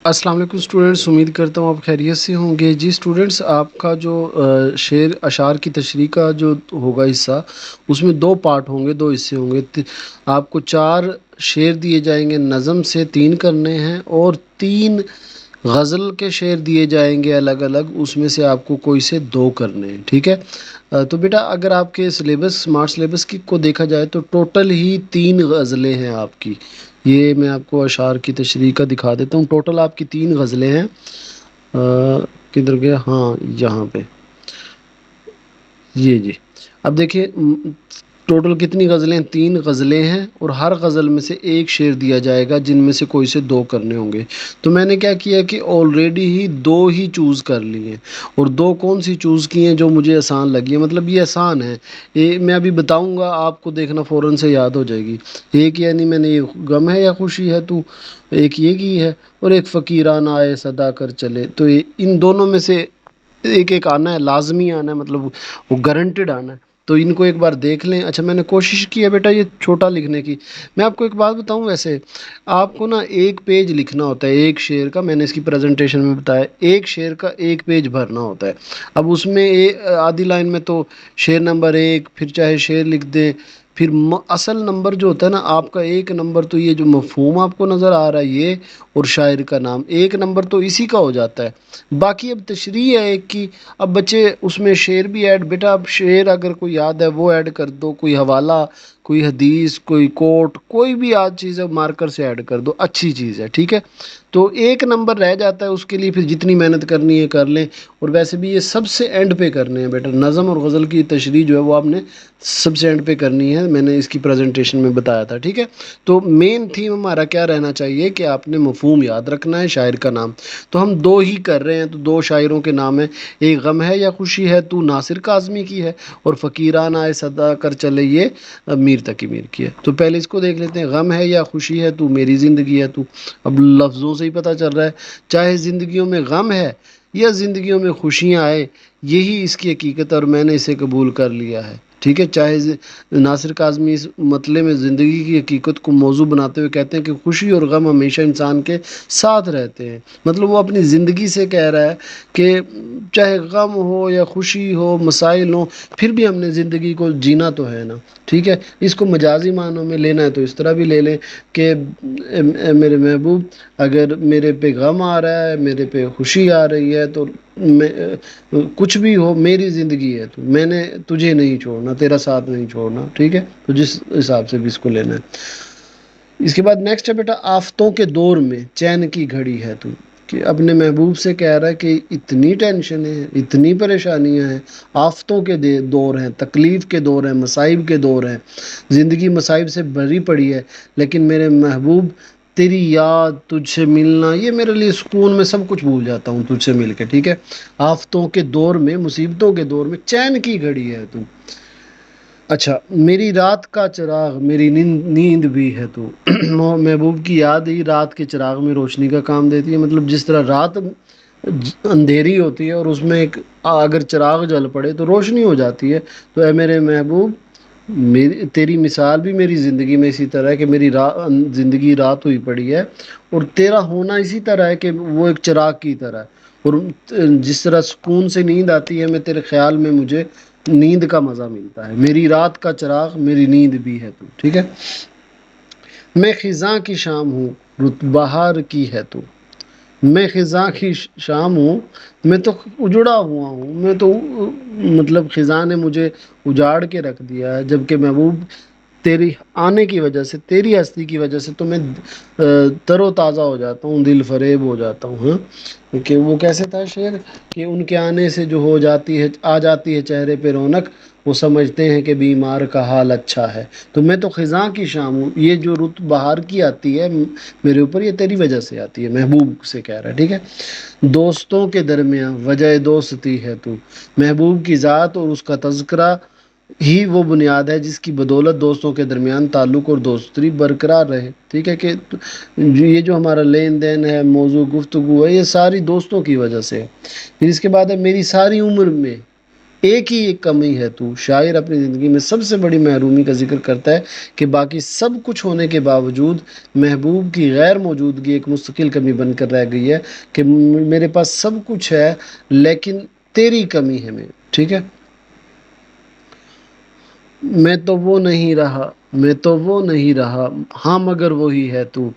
السلام علیکم اسٹوڈنٹس، امید کرتا ہوں آپ خیریت سے ہوں گے۔ جی اسٹوڈنٹس، آپ کا جو شعر اشعار کی تشریح کا جو ہوگا حصہ، اس میں دو پارٹ ہوں گے، دو حصے ہوں گے۔ آپ کو 4 شعر دیے جائیں گے، نظم سے 3 کرنے ہیں، اور 3 غزل کے شعر دیے جائیں گے الگ الگ، اس میں سے آپ کو کوئی سے 2 کرنے ہیں، ٹھیک ہے۔ تو بیٹا اگر آپ کے سلیبس اسمارٹ سلیبس کی کو دیکھا جائے تو ٹوٹل ہی 3 غزلیں ہیں آپ کی۔ یہ میں آپ کو اشعار کی تشریح کا دکھا دیتا ہوں۔ ٹوٹل آپ کی 3 غزلیں ہیں۔ کدھر گیا؟ ہاں، یہاں پہ جی اب دیکھیے، ٹوٹل کتنی غزلیں؟ 3 غزلیں ہیں، اور ہر غزل میں سے ایک شعر دیا جائے گا، جن میں سے کوئی سے 2 کرنے ہوں گے۔ تو میں نے کیا کیا کہ آلریڈی ہی 2 ہی چوز کر لیے، اور 2 کون سی چوز کی ہیں جو مجھے آسان لگی ہیں، مطلب یہ آسان ہے، یہ میں ابھی بتاؤں گا، آپ کو دیکھنا فوراً سے یاد ہو جائے گی۔ ایک یعنی میں نے یہ غم ہے یا خوشی ہے تو، ایک یہ کی ہے، اور ایک فقیرانہ آئے صدا کر چلے۔ تو ان دونوں میں سے ایک ایک آنا ہے، لازمی آنا ہے، مطلب وہ گارنٹیڈ آنا ہے۔ تو ان کو ایک بار دیکھ لیں۔ اچھا، میں نے کوشش کی ہے بیٹا یہ چھوٹا لکھنے کی۔ میں آپ کو ایک بات بتاؤں، ویسے آپ کو نا 1 پیج لکھنا ہوتا ہے ایک شعر کا، میں نے اس کی پریزنٹیشن میں بتایا، ایک شعر کا 1 پیج بھرنا ہوتا ہے۔ اب اس میں آدھی لائن میں تو شعر نمبر 1، پھر چاہے شعر لکھ دیں، پھر اصل نمبر جو ہوتا ہے نا آپ کا، 1 نمبر تو یہ جو مفہوم آپ کو نظر آ رہا ہے یہ، اور شاعر کا نام، 1 نمبر تو اسی کا ہو جاتا ہے۔ باقی اب تشریح ہے ایک کی، اب بچے اس میں شعر بھی ایڈ، بیٹا اب شعر اگر کوئی یاد ہے وہ ایڈ کر دو، کوئی حوالہ، کوئی حدیث، کوئی کوٹ، کوئی بھی آج چیز ہے مارکر سے ایڈ کر دو، اچھی چیز ہے، ٹھیک ہے۔ تو 1 نمبر رہ جاتا ہے، اس کے لیے پھر جتنی محنت کرنی ہے کر لیں، اور ویسے بھی یہ سب سے اینڈ پہ کرنے ہیں بیٹا، نظم اور غزل کی تشریح جو ہے وہ آپ نے سب سے اینڈ پہ کرنی ہے، میں نے اس کی پریزنٹیشن میں بتایا تھا، ٹھیک ہے۔ تو مین تھیم ہمارا کیا رہنا چاہیے کہ آپ نے مفہوم یاد رکھنا ہے، شاعر کا نام۔ تو ہم 2 ہی کر رہے ہیں، تو 2 شاعروں کے نام ہیں، ایک غم ہے یا خوشی ہے تو ناصر کاظمی کی ہے، اور فقیرانہ آئے صدا کر چلے یہ میر تقی میر کی ہے۔ تو پہلے اس کو دیکھ لیتے ہیں، غم ہے یا خوشی ہے تو میری زندگی ہے تو۔ اب لفظوں سے ہی پتہ چل رہا ہے، چاہے زندگیوں میں غم ہے یا زندگیوں میں خوشیاں آئے، یہی اس کی حقیقت ہے، اور میں نے اسے قبول کر لیا ہے، ٹھیک ہے۔ چاہے ناصر کاظمی اس مطلع میں زندگی کی حقیقت کو موضوع بناتے ہوئے کہتے ہیں کہ خوشی اور غم ہمیشہ انسان کے ساتھ رہتے ہیں، مطلب وہ اپنی زندگی سے کہہ رہا ہے کہ چاہے غم ہو یا خوشی ہو، مسائل ہوں، پھر بھی ہم نے زندگی کو جینا تو ہے نا، ٹھیک ہے۔ اس کو مجازی معنوں میں لینا ہے تو اس طرح بھی لے لیں کہ میرے محبوب، اگر میرے پہ غم آ رہا ہے، میرے پہ خوشی آ رہی ہے، تو میں کچھ بھی ہو، میری زندگی ہے تو میں نے تجھے نہیں چھوڑنا، تیرا ساتھ نہیں چھوڑنا، ٹھیک ہے۔ تو جس حساب سے بھی اس کو لینا ہے۔ اس کے بعد نیکسٹ ہے بیٹا، آفتوں کے دور میں چین کی گھڑی ہے تو، کہ اپنے محبوب سے کہہ رہا ہے کہ اتنی ٹینشنیں ہیں، اتنی پریشانیاں ہیں، آفتوں کے دور ہیں، تکلیف کے دور ہیں، مصائب کے دور ہیں، زندگی مصائب سے بھری پڑی ہے، لیکن میرے محبوب تیری یاد، تجھ سے ملنا، یہ میرے لیے سکون، میں سب کچھ بھول جاتا ہوں تجھ سے مل کے، ٹھیک ہے۔ آفتوں کے دور میں، مصیبتوں کے دور میں چین کی گھڑی ہے تو۔ اچھا، میری رات کا چراغ، میری نیند بھی ہے تو، محبوب کی یاد ہی رات کے چراغ میں روشنی کا کام دیتی ہے، مطلب جس طرح رات اندھیری ہوتی ہے اور اس میں ایک اگر چراغ جل پڑے تو روشنی ہو جاتی ہے، تو اے میرے محبوب، تیری مثال بھی میری زندگی میں اسی طرح ہے کہ میری زندگی رات ہوئی پڑی ہے، اور تیرا ہونا اسی طرح ہے کہ وہ ایک چراغ کی طرح ہے، اور جس طرح سکون سے نیند آتی ہے، میں تیرے خیال میں مجھے نیند کا مزہ ملتا ہے، میری رات کا چراغ، میری نیند بھی ہے تو، ٹھیک ہے۔ میں خزاں کی شام ہوں، رت بہار کی ہے تو، میں خزاں کی شام ہوں، میں تو اجڑا ہوا ہوں، میں تو مطلب خزاں نے مجھے اجاڑ کے رکھ دیا ہے، جبکہ محبوب تیری آنے کی وجہ سے، تیری ہستی کی وجہ سے تو میں تر و تازہ ہو جاتا ہوں، دل فریب ہو جاتا ہوں، ہاں، کہ وہ کیسے تھا شعر کہ ان کے آنے سے جو ہو جاتی ہے، آ جاتی ہے چہرے پہ رونق، وہ سمجھتے ہیں کہ بیمار کا حال اچھا ہے۔ تو میں تو خزاں کی شام ہوں، یہ جو رت بہار کی آتی ہے میرے اوپر، یہ تیری وجہ سے آتی ہے، محبوب سے کہہ رہا ہے، ٹھیک ہے۔ دوستوں کے درمیان وجہ دوستی ہے تو، محبوب کی ذات اور اس کا تذکرہ ہی وہ بنیاد ہے جس کی بدولت دوستوں کے درمیان تعلق اور دوستی برقرار رہے، ٹھیک ہے۔ کہ یہ جو ہمارا لین دین ہے، موضوع گفتگو ہے، یہ ساری دوستوں کی وجہ سے ہے۔ پھر اس کے بعد ہے، میری ساری عمر میں ایک ہی ایک کمی ہے تو، شاعر اپنی زندگی میں سب سے بڑی محرومی کا ذکر کرتا ہے کہ باقی سب کچھ ہونے کے باوجود محبوب کی غیر موجودگی ایک مستقل کمی بن کر رہ گئی ہے کہ میرے پاس سب کچھ ہے لیکن تیری کمی ہے میں، ٹھیک ہے؟ میں تو وہ نہیں رہا، میں تو وہ نہیں رہا، ہاں مگر وہی ہے تو،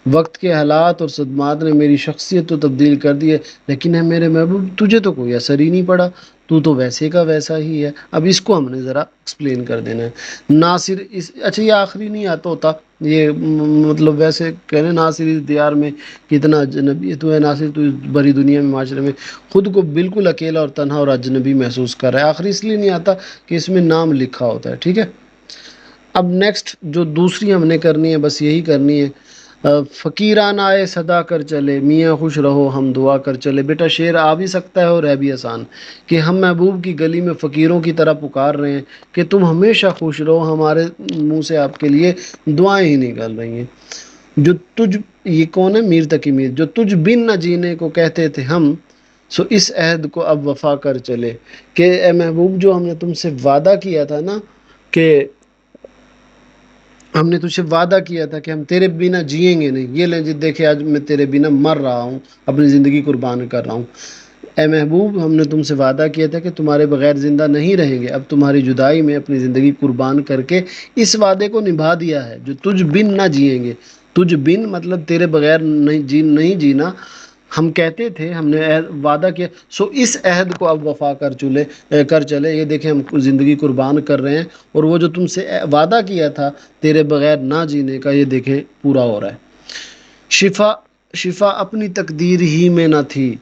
وقت کے حالات اور صدمات نے میری شخصیت تو تبدیل کر دی ہے، لیکن ہے میرے محبوب تجھے تو کوئی اثر ہی نہیں پڑا، تو ویسے کا ویسا ہی ہے۔ اب اس کو ہم نے ذرا ایکسپلین کر دینا ہے۔ ناصر اچھا یہ آخری نہیں آتا ہوتا، یہ مطلب ویسے کہنے ناصر اس دیار میں کتنا اجنبی تو ہے، ناصر تو اس بری دنیا میں معاشرے میں خود کو بالکل اکیلا اور تنہا اور اجنبی محسوس کر رہا ہے۔ آخری اس لیے نہیں آتا کہ اس میں نام لکھا ہوتا ہے، ٹھیک ہے؟ اب نیکسٹ جو دوسری ہم نے کرنی ہے بس یہی کرنی ہے، فقیران آئے صدا کر چلے میاں خوش رہو ہم دعا کر چلے۔ بیٹا شعر آ بھی سکتا ہے اور ہے بھی آسان کہ ہم محبوب کی گلی میں فقیروں کی طرح پکار رہے ہیں کہ تم ہمیشہ خوش رہو، ہمارے منہ سے آپ کے لیے دعائیں ہی نکل رہی ہیں۔ جو تجھ یہ کون ہے؟ میر تقی میر۔ جو تجھ بن نہ جینے کو کہتے تھے ہم، سو اس عہد کو اب وفا کر چلے، کہ اے محبوب جو ہم نے تم سے وعدہ کیا تھا نا کہ ہم نے تجھ سے وعدہ کیا تھا کہ ہم تیرے بنا جئیں گے نہیں، یہ لیں جی دیکھے آج میں تیرے بنا مر رہا ہوں، اپنی زندگی قربان کر رہا ہوں۔ اے محبوب ہم نے تم سے وعدہ کیا تھا کہ تمہارے بغیر زندہ نہیں رہیں گے، اب تمہاری جدائی میں اپنی زندگی قربان کر کے اس وعدے کو نبھا دیا ہے جو تجھ بن نہ جئیں گے۔ تجھ بن مطلب تیرے بغیر نہیں جینا، ہم کہتے تھے، ہم نے وعدہ کیا، سو اس عہد کو اب وفا کر چلے، یہ دیکھیں ہم زندگی قربان کر رہے ہیں، اور وہ جو تم سے وعدہ کیا تھا تیرے بغیر نہ جینے کا یہ دیکھیں پورا ہو رہا ہے۔ شفا اپنی تقدیر ہی میں نہ تھی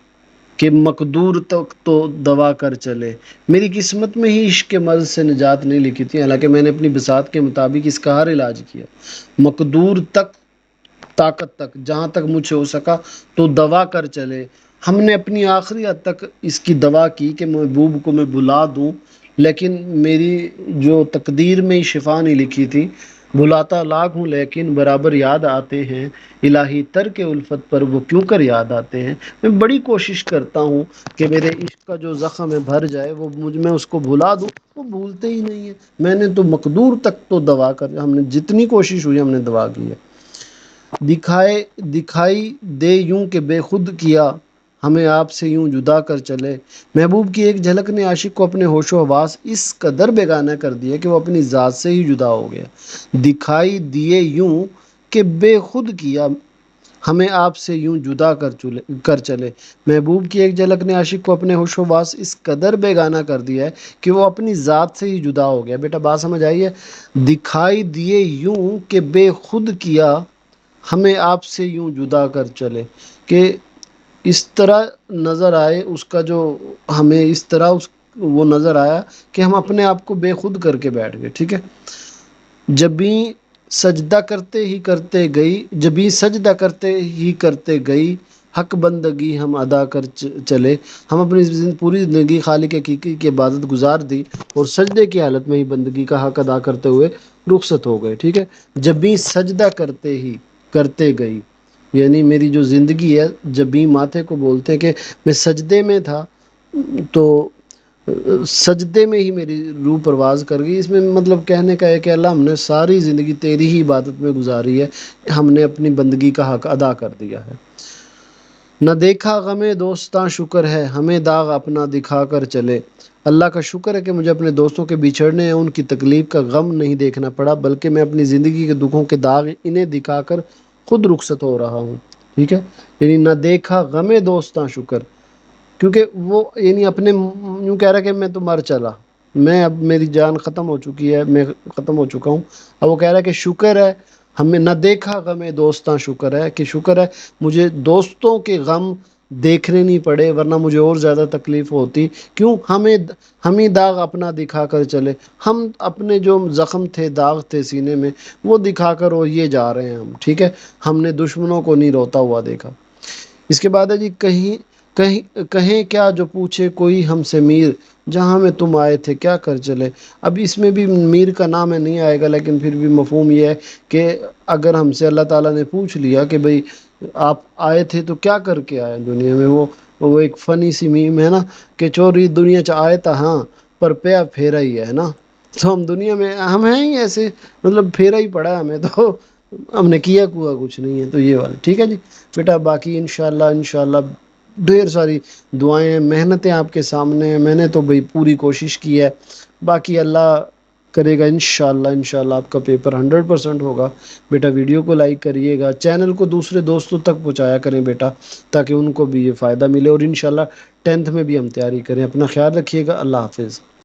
کہ مقدور تک تو دوا کر چلے، میری قسمت میں ہی عشق کے مرض سے نجات نہیں لکھی تھی، حالانکہ میں نے اپنی بساط کے مطابق اس کا ہر علاج کیا، مقدور تک طاقت تک جہاں تک مجھ سے ہو سکا تو دوا کر چلے، ہم نے اپنی آخری حد تک اس کی دوا کی کہ محبوب کو میں بلا دوں، لیکن میری جو تقدیر میں شفا نہیں لکھی تھی، بلاتا لاکھ ہوں لیکن برابر یاد آتے ہیں، الہی ترک الفت پر وہ کیوں کر یاد آتے ہیں۔ میں بڑی کوشش کرتا ہوں کہ میرے عشق کا جو زخم ہے بھر جائے، وہ میں اس کو بھلا دوں، وہ بھولتے ہی نہیں ہے۔ میں نے تو مقدور تک تو دوا کر، ہم نے جتنی کوشش ہوئی ہم نے دوا کی ہے۔ دکھائی دے یوں کہ بے خود کیا، ہمیں آپ سے یوں جدا کر چلے، محبوب کی ایک جھلک نے عاشق کو اپنے ہوش و حواس اس قدر بیگانہ کر دیا کہ وہ اپنی ذات سے ہی جدا ہو گیا۔ دکھائی دیے یوں کہ بے خود کیا، ہمیں آپ سے یوں جدا کر چلے، محبوب کی ایک جھلک نے عاشق کو اپنے ہوش و حواس اس قدر بیگانہ کر دیا ہے کہ وہ اپنی ذات سے ہی جدا ہو گیا۔ بیٹا بات سمجھ آئی ہے؟ دکھائی دیے یوں کہ بے خود کیا، ہمیں آپ سے یوں جدا کر چلے، کہ اس طرح نظر آئے اس کا جو، ہمیں اس طرح وہ نظر آیا کہ ہم اپنے آپ کو بے خود کر کے بیٹھ گئے، ٹھیک ہے؟ جبیں سجدہ کرتے ہی کرتے گئی، حق بندگی ہم ادا کر چلے، ہم اپنی پوری زندگی خالق حقیقی کی عبادت گزار دی اور سجدے کی حالت میں ہی بندگی کا حق ادا کرتے ہوئے رخصت ہو گئے، ٹھیک ہے؟ جبیں سجدہ کرتے گئی، یعنی میری جو زندگی ہے، جبیں ماتھے کو بولتے ہیں کہ میں سجدے میں تھا، تو سجدے میں ہی میری روح پرواز کر گئی، اس میں مطلب کہنے کا ہے کہ اللہ ہم نے ساری زندگی تیری ہی عبادت میں گزاری ہے، ہم نے اپنی بندگی کا حق ادا کر دیا ہے۔ نہ دیکھا غم دوستاں شکر ہے، ہمیں داغ اپنا دکھا کر چلے، اللہ کا شکر ہے کہ مجھے اپنے دوستوں کے بچھڑنے ہیں ان کی تکلیف کا غم نہیں دیکھنا پڑا، بلکہ میں اپنی زندگی کے دکھوں کے داغ انہیں دکھا کر خود رخصت ہو رہا ہوں، ٹھیک ہے؟ یعنی نہ دیکھا غم دوستاں شکر، کیونکہ وہ یعنی اپنے یوں کہہ رہا کہ میں تو مر چلا، میں اب میری جان ختم ہو چکی ہے، میں ختم ہو چکا ہوں، اب وہ کہہ رہا ہے کہ شکر ہے ہمیں نہ دیکھا غم دوستاں شکر ہے، کہ شکر ہے مجھے دوستوں کے غم دیکھنے نہیں پڑے ورنہ مجھے اور زیادہ تکلیف ہوتی، کیوں؟ ہمیں داغ اپنا دکھا کر چلے، ہم اپنے جو زخم تھے داغ تھے سینے میں وہ دکھا کر وہ یہ جا رہے ہیں ہم، ٹھیک ہے؟ ہم نے دشمنوں کو نہیں روتا ہوا دیکھا۔ اس کے بعد ہے جی کہیں کیا جو پوچھے کوئی ہم سے میر، جہاں میں تم آئے تھے کیا کر چلے۔ اب اس میں بھی میر کا نام ہے نہیں آئے گا، لیکن پھر بھی مفہوم یہ ہے کہ اگر ہم سے اللہ تعالیٰ نے پوچھ لیا کہ بھئی آپ آئے تھے تو کیا کر کے آئے دنیا میں، وہ ایک فنی سی میم ہے نا کہ چوری دنیا چ آئے تا ہاں پر پیا پھیرا ہی ہے نا. تو ہم دنیا میں ہم ہیں ہی ایسے، مطلب پھیرا ہی پڑا ہے ہمیں تو، ہم نے کیا کچھ نہیں ہے. تو یہ والا ٹھیک ہے جی بیٹا. باقی انشاءاللہ ڈھیر ساری دعائیں ہیں، محنتیں آپ کے سامنے ہیں. میں نے تو بھائی پوری کوشش کی ہے، باقی اللہ کرے گا انشاءاللہ آپ کا پیپر 100% ہوگا. بیٹا ویڈیو کو لائک کریے گا، چینل کو دوسرے دوستوں تک پہنچایا کریں بیٹا، تاکہ ان کو بھی یہ فائدہ ملے. اور انشاءاللہ 10th میں بھی ہم تیاری کریں. اپنا خیال رکھیے گا. اللہ حافظ.